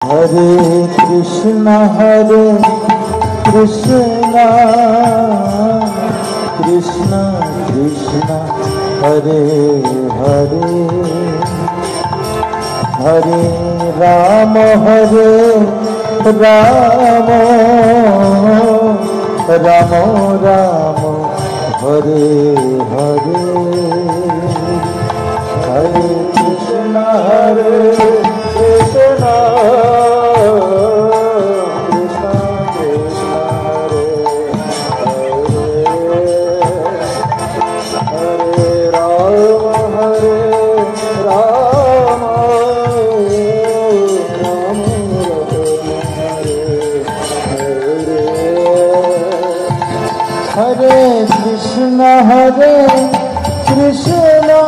Hare Krishna Krishna Krishna Hare Hare, Hare Ram Ram Ram Hare Hare, Hare Krishna Krishna Hare Krishna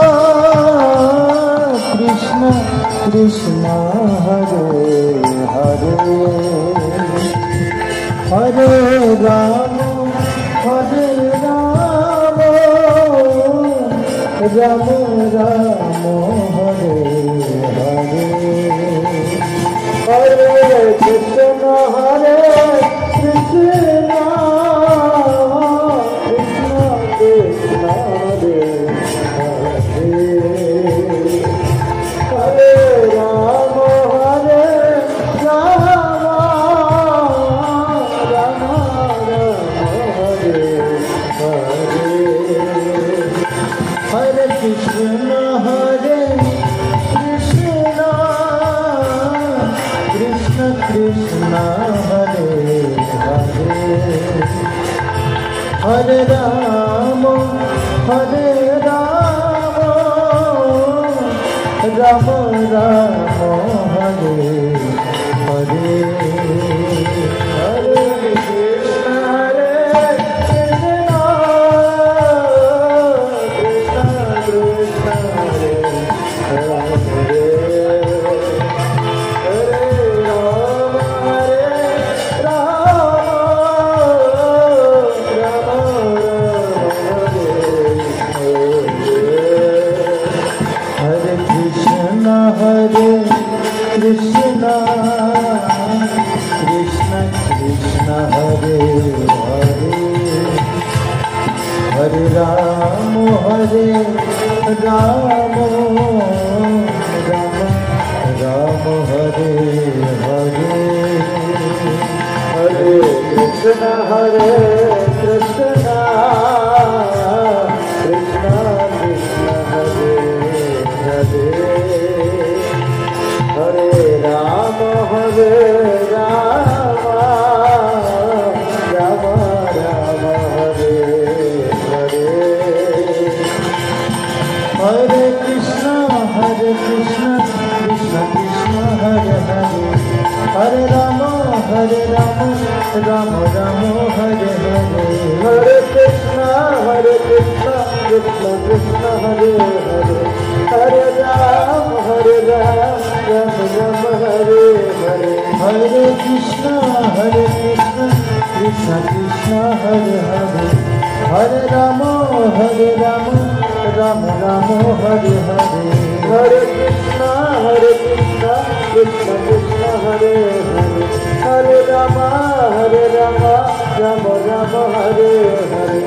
Krishna Krishna Hare Hare, Hare Ram Ram Ram Hare Hare, Hare Krishna Krishna Hare Krishna Krishna Krishna Hare Hare, Hare Ram Ram Ram Hare Hare, Hare Krishna Krishna Krishna Krishna Hare Hare, Hare Ram Ram Ram Hare Hare, Hare Krishna Krishna Krishna Hare Hare, Hare Ram Ram Ram Hare Hare, Hare Krishna Krishna Krishna Hare Hare, Hare Ram Ram Hare Hare, Hare Krishna Krishna Krishna Hare Hare, Hare Ram Ram Hare Hare, Hare Krishna Krishna Krishna Hare Hare, Hare Ram Ram Hare Hare, Hare Krishna Krishna Krishna Hare Hare, Hare Ram Ram Hare Hare.